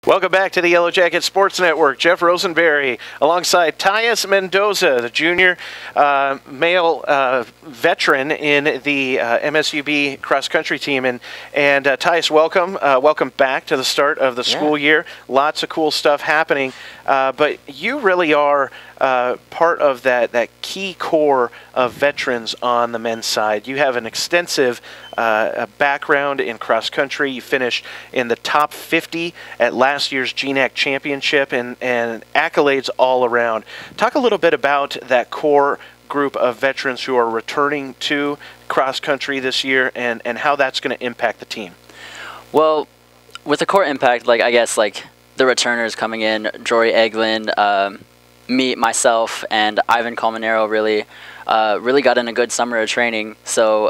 Welcome back to the Yellow Jacket Sports Network. Jeff Rosenberry alongside Tyus Mendoza, the junior male veteran in the MSUB cross-country team. And Tyus, welcome. Welcome back to the start of the school year. Lots of cool stuff happening. But you really are part of that key core of veterans on the men's side. You have an extensive background in cross-country. You finished in the top 50 at last year's GNAC championship and accolades all around. Talk a little bit about that core group of veterans who are returning to cross-country this year and how that's going to impact the team. Well, with the core impact, I guess the returners coming in, Jory Eglin, myself, and Ivan Colmenero really got in a good summer of training. So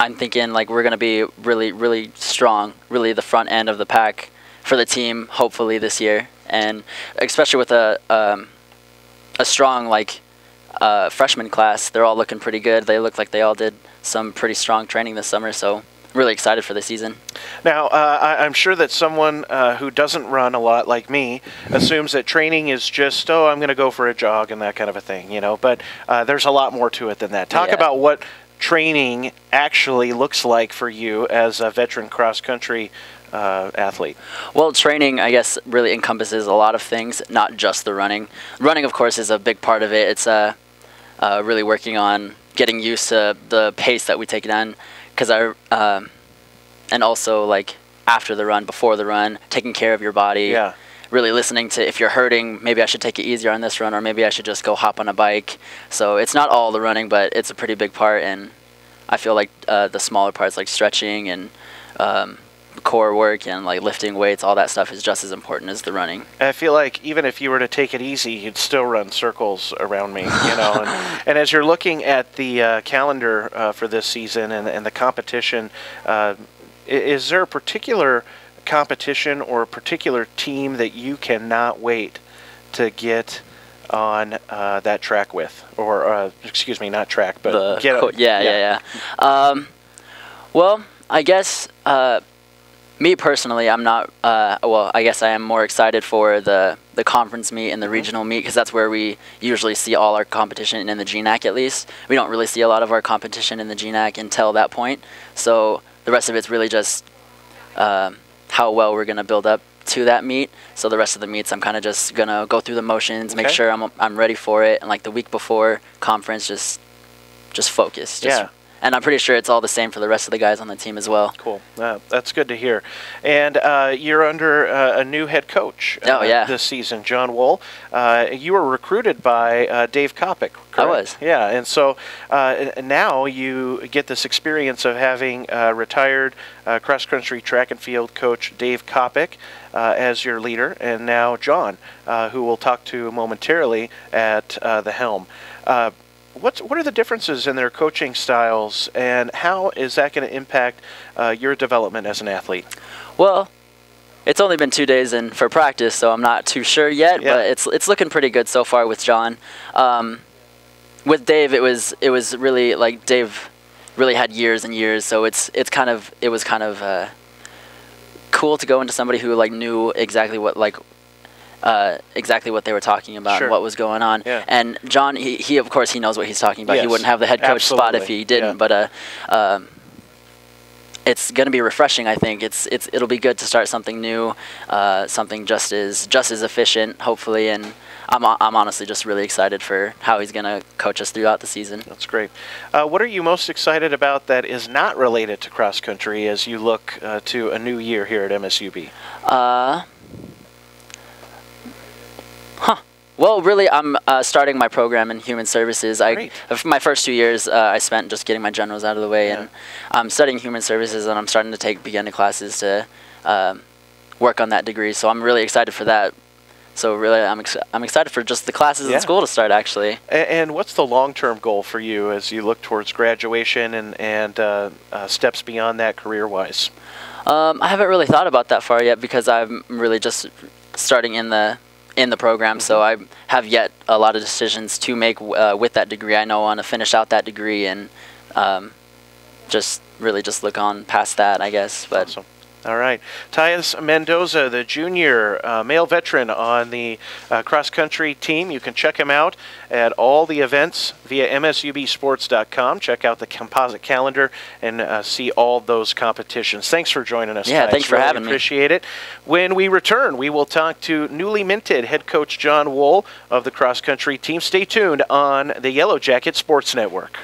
I'm thinking we're going to be really strong, really the front end of the pack for the team, hopefully this year, and especially with a strong freshman class. They're all looking pretty good. They look like they all did some pretty strong training this summer, so really excited for the season. Now, I'm sure that someone who doesn't run a lot like me assumes that training is just, I'm going to go for a jog and that kind of a thing, but there's a lot more to it than that. Talk about what training actually looks like for you as a veteran cross-country athlete. Well, training, I guess, really encompasses a lot of things, not just the running. Running, of course, is a big part of it. It's really working on getting used to the pace that we take it on, and also after the run, before the run, taking care of your body. Yeah. Really listening to if you're hurting, maybe I should take it easier on this run, or maybe I should just go hop on a bike. So it's not all the running, but it's a pretty big part, and I feel the smaller parts like stretching and core work and lifting weights, all that stuff is just as important as the running. I feel like even if you were to take it easy, you'd still run circles around me, and as you're looking at the calendar for this season and the competition, is there a particular competition or a particular team that you cannot wait to get on that track with, or excuse me, not track, but well, I guess me personally, I'm not. Well, I guess I am more excited for the conference meet and the regional meet, because that's where we usually see all our competition in the GNAC. At least we don't really see a lot of our competition in the GNAC until that point. So the rest of it's really just how well we're gonna build up to that meet. So the rest of the meets, I'm kind of just gonna go through the motions, make sure I'm ready for it, and the week before conference, just focus. And I'm pretty sure it's all the same for the rest of the guys on the team as well. Cool. That's good to hear. And you're under a new head coach this season, John Wool. You were recruited by Dave Kopic, correct? I was. Yeah, and so now you get this experience of having retired cross-country track and field coach Dave Kopic as your leader, and now John, who we'll talk to momentarily, at the helm. What are the differences in their coaching styles, and how is that going to impact your development as an athlete? Well, it's only been 2 days in for practice, so I'm not too sure yet. But it's looking pretty good so far with John. With Dave, it was really Dave really had years and years, so it was kind of cool to go into somebody who knew exactly what they were talking about and what was going on. Yeah. And John, he of course he knows what he's talking about. Yes. He wouldn't have the head coach spot if he didn't. Yeah. But it's going to be refreshing. I think it'll be good to start something new, something just as efficient, hopefully. And I'm honestly just really excited for how he's going to coach us throughout the season. That's great. What are you most excited about that is not related to cross country as you look to a new year here at MSUB? Well, really, I'm starting my program in human services. My first 2 years, I spent just getting my generals out of the way, and I'm studying human services, and I'm starting to take beginning classes to work on that degree. So I'm really excited for that. So really, I'm excited for just the classes in school to start, actually. And what's the long-term goal for you as you look towards graduation and steps beyond that career-wise? I haven't really thought about that far yet, because I'm really just starting in the program, so I have yet a lot of decisions to make with that degree. I know I want to finish out that degree and just look on past that, I guess. But awesome. All right. Tyus Mendoza, the junior male veteran on the cross-country team. You can check him out at all the events via msubsports.com. Check out the composite calendar and see all those competitions. Thanks for joining us, Yeah, Tyus. thanks for having me. Appreciate it. When we return, we will talk to newly minted head coach John Wool of the cross-country team. Stay tuned on the Yellow Jacket Sports Network.